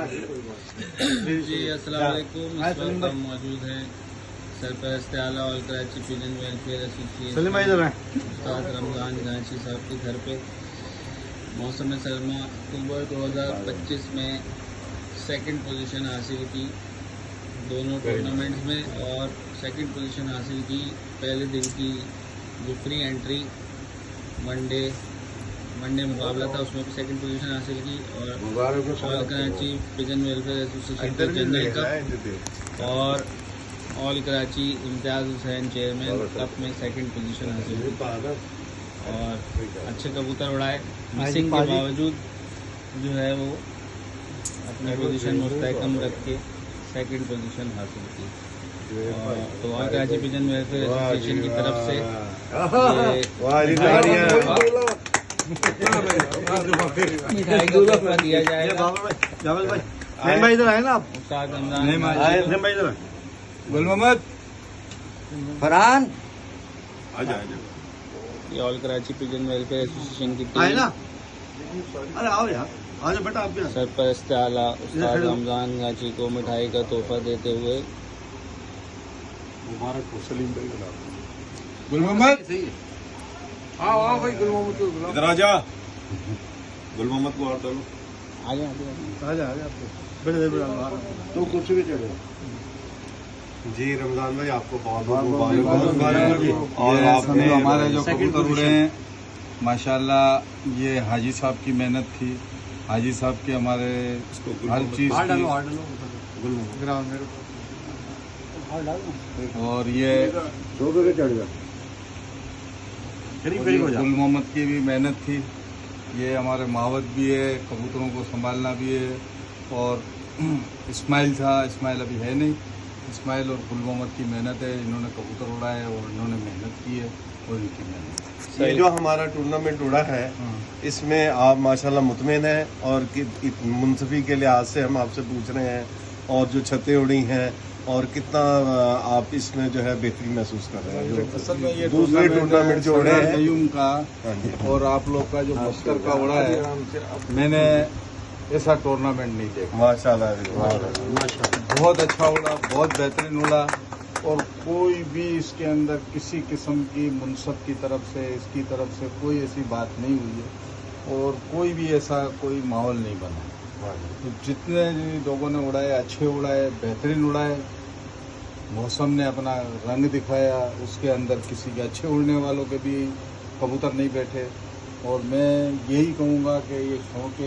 جی السلام علیکم. اس وقت ہم موجود ہیں سرپرست اعلیٰ آل کراچی پیجن ویلفیئر ایسوسی ایشن استاد رمضان گانچی صاحب کے گھر پہ موسم سرما اکتوبر 2025 میں سیکنڈ پوزیشن حاصل کی دونوں ٹورنامنٹس میں، اور سیکنڈ پوزیشن حاصل کی پہلے دن کی جو پری انٹری ون ڈے مقابلہ تھا اس میں بھی سیکنڈ پوزیشن حاصل کی، اور آل کراچی پیجن ویلفیئر ایسوسی ایشن کے جنرل کپ اور آل کراچی امتیاز حسین چیئرمین کپ میں سیکنڈ پوزیشن حاصل کی، اور اچھے کبوتر اڑائے. مسنگ کے باوجود جو ہے وہ اپنی پوزیشن مستحکم رکھ کے سیکنڈ پوزیشن حاصل کی. تو آل کراچی پیجن ویلفیئر ایسوسی ایشن کی طرف سے مٹھائی کا تحفہ دیا جائے گا. استاد رمضان گل محمد فرحان یہ آل کراچی پیجن ویلفیئر ایسوسی ایشن کی ٹیم سرپرست اعلیٰ استاد رمضان گانچی کو مٹھائی کا تحفہ دیتے ہوئے گل محمد ادھر آ جا. گل محمد کو اور ڈالو. تو کچھ بھی چلے. جی رمضان بھائی آپ کو بہت بہت مبارک. اور آپ نے ہمارے جو کبوتر اڑے ہیں ماشاءاللہ یہ حاجی صاحب کی محنت تھی. حاجی صاحب کی ہمارے ہر چیز کی، اور یہ گل محمد کی بھی محنت تھی. یہ ہمارے ماوت بھی ہے، کبوتروں کو سنبھالنا بھی ہے. اور اسماعیل تھا، اسماعیل ابھی ہے نہیں. اسماعیل اور گل محمد کی محنت ہے، انہوں نے کبوتر اڑائے اور انہوں نے محنت کی ہے اور ان کی محنت. یہ جو ہمارا ٹورنامنٹ اڑا ہے اس میں آپ ماشاءاللہ مطمئن ہیں، اور منصفی کے لحاظ سے ہم آپ سے پوچھ رہے ہیں، اور جو چھتیں اڑی ہیں اور کتنا آپ اس میں جو ہے بہتری محسوس کر رہے ہیں؟ اصل میں یہ دوسرے ٹورنامنٹ جو اڑے ہیں قیوم کا اور آپ لوگ کا جو مستر کا اڑا ہے، میں نے ایسا ٹورنامنٹ نہیں دیکھا. ماشاءاللہ بہت اچھا اڑا، بہت بہترین اڑا، اور کوئی بھی اس کے اندر کسی قسم کی منصب کی طرف سے، اس کی طرف سے کوئی ایسی بات نہیں ہوئی ہے، اور کوئی بھی ایسا کوئی ماحول نہیں بنا. تو جتنے لوگوں نے اڑائے اچھے اڑائے، بہترین اڑائے. موسم نے اپنا رنگ دکھایا، اس کے اندر کسی کے اچھے اڑنے والوں کے بھی کبوتر نہیں بیٹھے. اور میں یہی کہوں گا کہ یہ شوق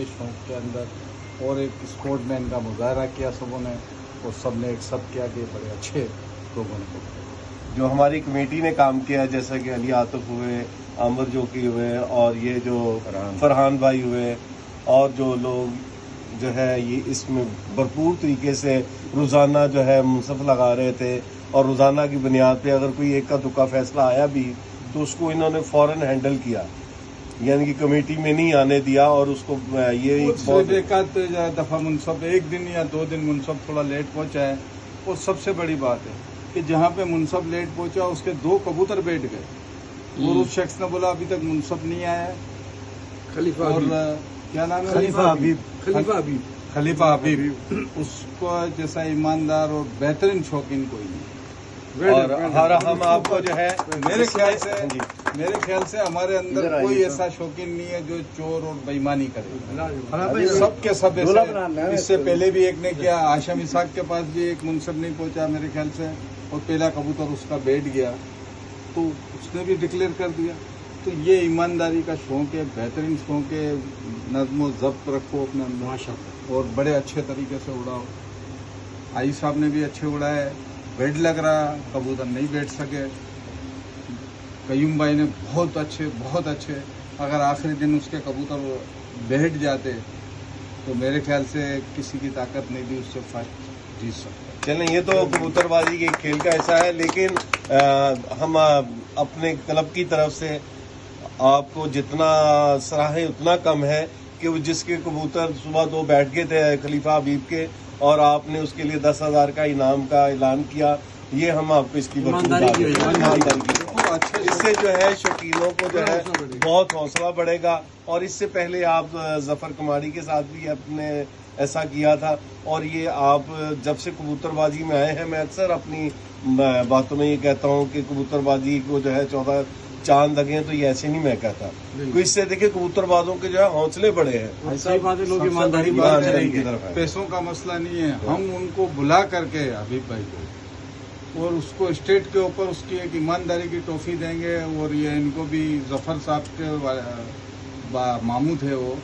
کے اندر اور ایک اسپورٹ مین کا مظاہرہ کیا سبوں نے، اور سب نے ایکسپٹ کیا کہ بڑے اچھے لوگوں نے. جو ہماری کمیٹی نے کام کیا، جیسا کہ علی عاطف ہوئے، عامر جوکی ہوئے، اور یہ جو فرحان بھائی ہوئے، اور جو لوگ جو ہے یہ اس میں بھرپور طریقے سے روزانہ جو ہے منصف لگا رہے تھے، اور روزانہ کی بنیاد پہ اگر کوئی ایک کا دکا فیصلہ آیا بھی تو اس کو انہوں نے فوراً ہینڈل کیا، یعنی کہ کمیٹی میں نہیں آنے دیا. اور اس کو یہ ایک آدھ دفعہ منصب ایک دن یا 2 دن منصب تھوڑا لیٹ پہنچا ہے، اور سب سے بڑی بات ہے کہ جہاں پہ منصب لیٹ پہنچا اس کے 2 کبوتر بیٹھ گئے، اور اس شخص نے بولا ابھی تک منصب نہیں آیا ہے. اور کیا نام ہے؟ خلیفہ حبیب. اس کو جیسا ایماندار اور بہترین شوقین کوئی نہیں. اور ہم آپ کو جو ہے میرے خیال سے ہمارے اندر کوئی ایسا شوقین نہیں ہے جو چور اور بےایمانی کرے. سب کے سب ایسے. اس سے پہلے بھی ایک نے کیا، ہاشم اسحاق کے پاس بھی ایک منصب نہیں پہنچا میرے خیال سے، اور پہلا کبوتر اس کا بیٹھ گیا تو اس نے بھی ڈکلیئر کر دیا. تو یہ ایمانداری کا شوق ہے، بہترین شوق ہے. نظم و ضبط رکھو اپنے اندر، اور بڑے اچھے طریقے سے اڑاؤ. آئی صاحب نے بھی اچھے اڑائے، بیڈ لگ رہا، کبوتر نہیں بیٹھ سکے. قیوم بھائی نے بہت اچھے. اگر آخری دن اس کے کبوتر بیٹھ جاتے تو میرے خیال سے کسی کی طاقت نہیں تھی اس سے فرسٹ جیت سکتا. چلیں، یہ تو کبوتر بازی کے کھیل کا ایسا ہے، لیکن ہم اپنے کلب کی طرف سے آپ کو جتنا سراہیں اتنا کم ہے کہ وہ جس کے کبوتر صبح 2 بیٹھ گئے تھے خلیفہ حبیب کے، اور آپ نے اس کے لیے 10,000 کا انعام کا اعلان کیا، یہ ہم آپ کو اس کی ایمانداری کی. اس سے جو ہے شوقینوں کو جو ہے بہت حوصلہ بڑھے گا. اور اس سے پہلے آپ ظفر کماری کے ساتھ بھی اپنے ایسا کیا تھا. اور یہ آپ جب سے کبوتر بازی میں آئے ہیں، میں اکثر اپنی باتوں میں یہ کہتا ہوں کہ کبوتر بازی کو جو ہے 14 چاند لگے ہیں، تو یہ ایسے نہیں میں کہتا. کوئی اس سے دیکھے کبوتر بازوں کے جو ہے حوصلے بڑے ہیں. صحیح بات ہے، لوگ ایمانداری بات کریں، پیسوں کا مسئلہ نہیں ہے. ہم ان کو بلا کر کے حبیب بھائی کو اور اس کو اسٹیٹ کے اوپر اس کی ایک ایمانداری کی ٹرافی دیں گے. اور یہ ان کو بھی ظفر صاحب کے ماموں تھے وہ،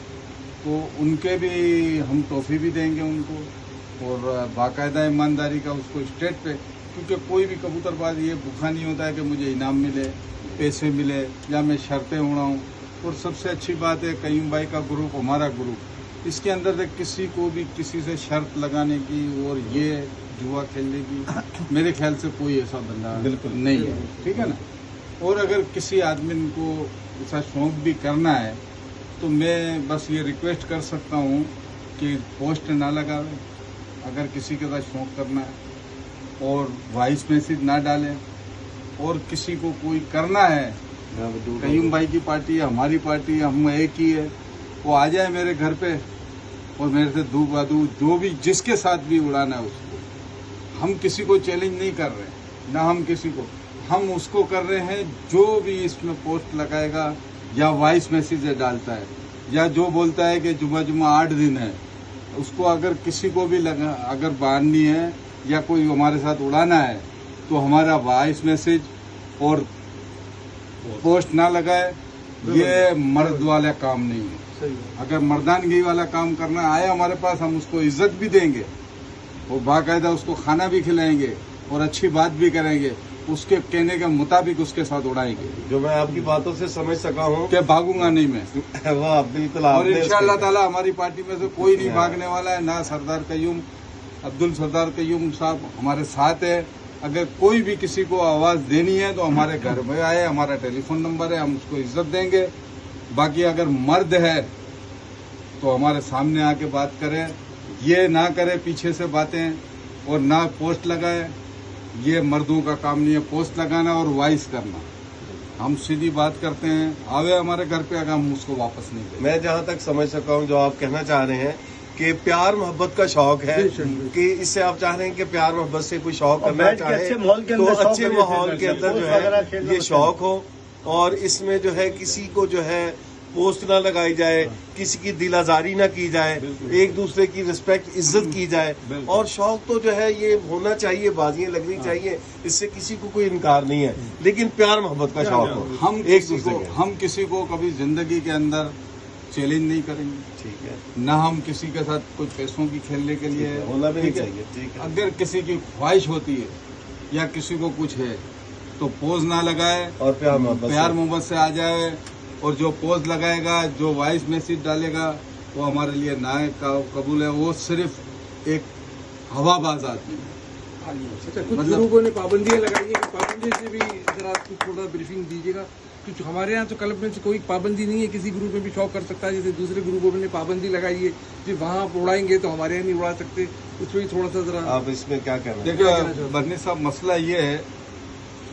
تو ان کے بھی ہم ٹرافی بھی دیں گے ان کو، اور باقاعدہ ایمانداری کا اس کو اسٹیٹ پہ. کیونکہ کوئی بھی کبوتر باز یہ بھوکا نہیں ہوتا ہے کہ مجھے انعام ملے، پیسے ملے یا میں شرطیں اڑاؤں. اور سب سے اچھی بات ہے قیوم بھائی کا گروپ، ہمارا گروپ، اس کے اندر سے کسی کو بھی کسی سے شرط لگانے کی اور یہ جوا کھیلنے کی میرے خیال سے کوئی ایسا بندہ بالکل نہیں ہے. ٹھیک ہے نا. اور اگر کسی آدمی کو ایسا شوق بھی کرنا ہے تو میں بس یہ ریکویسٹ کر سکتا ہوں کہ پوسٹ نہ لگاوے اگر کسی کے ساتھ شوق کرنا ہے، اور وائس میسج نہ ڈالیں. اور کسی کو کوئی کرنا ہے، قیوم بھائی کی پارٹی ہے، ہماری پارٹی ہے، ہم ایک ہی ہے، وہ آ جائے میرے گھر پہ اور میرے سے دو بادو جو بھی جس کے ساتھ بھی اڑانا ہے اس کو. ہم کسی کو چیلنج نہیں کر رہے، نہ ہم کسی کو، ہم اس کو کر رہے ہیں جو بھی اس میں پوسٹ لگائے گا یا وائس میسیج ڈالتا ہے یا جو بولتا ہے کہ جمعہ 8 دن ہے، اس کو اگر کسی کو بھی اگر باندھنی ہے یا کوئی ہمارے ساتھ اڑانا ہے تو ہمارا وائس میسیج اور پوسٹ نہ لگائے. یہ مرد والا کام نہیں ہے. اگر مردانگی والا کام کرنا آئے ہمارے پاس، ہم اس کو عزت بھی دیں گے اور باقاعدہ اس کو کھانا بھی کھلائیں گے اور اچھی بات بھی کریں گے، اس کے کہنے کے مطابق اس کے ساتھ اڑائیں گے. جو میں آپ کی باتوں سے سمجھ سکا ہوں کہ بھاگوں گا نہیں میں، وہ بالکل. اور انشاءاللہ تعالی ہماری پارٹی میں سے کوئی نہیں بھاگنے والا ہے. نہ سردار قیوم عبدالسردار قیوم صاحب ہمارے ساتھ ہے. اگر کوئی بھی کسی کو آواز دینی ہے تو ہمارے گھر میں آئے، ہمارا ٹیلی فون نمبر ہے، ہم اس کو عزت دیں گے. باقی اگر مرد ہے تو ہمارے سامنے آ کے بات کرے، یہ نہ کرے پیچھے سے باتیں اور نہ پوسٹ لگائے. یہ مردوں کا کام نہیں ہے پوسٹ لگانا اور وائس کرنا. ہم سیدھی بات کرتے ہیں، آوے ہمارے گھر پہ، اگر ہم اس کو واپس نہیں دیں. میں جہاں تک سمجھ سکا ہوں جو آپ کہنا چاہ رہے ہیں کہ پیار محبت کا شوق ہے، کہ اس سے آپ چاہ رہے ہیں کہ پیار محبت سے کوئی شوق کرنا چاہے تو اچھے ماحول کے اندر جو ہے یہ شوق ہو، اور اس میں جو ہے کسی کو جو ہے پوسٹ نہ لگائی جائے، کسی کی دل آزاری نہ کی جائے، ایک دوسرے کی رسپیکٹ عزت کی جائے. اور شوق تو جو ہے یہ ہونا چاہیے، بازیاں لگنی چاہیے، اس سے کسی کو کوئی انکار نہیں ہے، لیکن پیار محبت کا شوق ہو. ہم کسی کو کبھی زندگی کے اندر چیلنج نہیں کریں گے. ٹھیک ہے. نہ ہم کسی کے ساتھ کچھ پیسوں کی کھیلنے کے لیے ہونا بھی نہیں چاہیے. ٹھیک ہے. اگر کسی کی خواہش ہوتی ہے یا کسی کو کچھ ہے تو پوز نہ لگائے اور پیار محبت سے آ جائے. اور جو پوز لگائے گا، جو وائس میسیج ڈالے گا، وہ ہمارے لیے نہ قبول ہے. وہ صرف ایک ہوا باز آدمی ہے. کچھ لوگوں نے پابندیاں لگائی ہیں، پابندی سے بھی ذرا تھوڑا بریفنگ دیجیے گا. کچھ ہمارے یہاں تو کلب میں سے کوئی پابندی نہیں ہے، کسی گروپ میں بھی شوق کر سکتا ہے. جیسے دوسرے گروپوں میں نے پابندی لگائی ہے کہ وہاں آپ اڑائیں گے تو ہمارے یہاں نہیں اڑا سکتے. اس میں تھوڑا سا ذرا آپ اس میں کیا کہنا. دیکھیں برنی صاحب، مسئلہ یہ ہے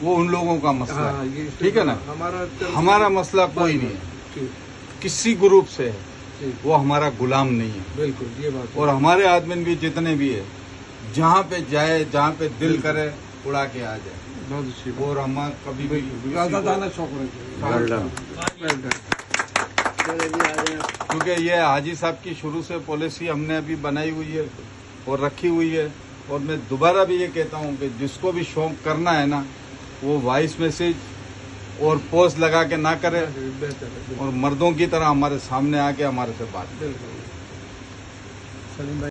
وہ ان لوگوں کا مسئلہ ہے. ٹھیک ہے نا. ہمارا مسئلہ کوئی نہیں ہے، کسی گروپ سے ہے، وہ ہمارا غلام نہیں ہے. بالکل یہ بات. اور ہمارے آدمی بھی جتنے بھی ہے، جہاں پہ جائے، جہاں پہ دل کرے اڑا کے آ جائے. بہت اچھی. اور ہم کبھی بھی آزادانہ شوق رکھتے کیونکہ یہ حاجی صاحب کی شروع سے پالیسی ہم نے ابھی بنائی ہوئی ہے اور رکھی ہوئی ہے. اور میں دوبارہ بھی یہ کہتا ہوں کہ جس کو بھی شوق کرنا ہے نا، وہ وائس میسیج اور پوسٹ لگا کے نہ کرے، اور مردوں کی طرح ہمارے سامنے آ کے ہمارے سے بات کرے.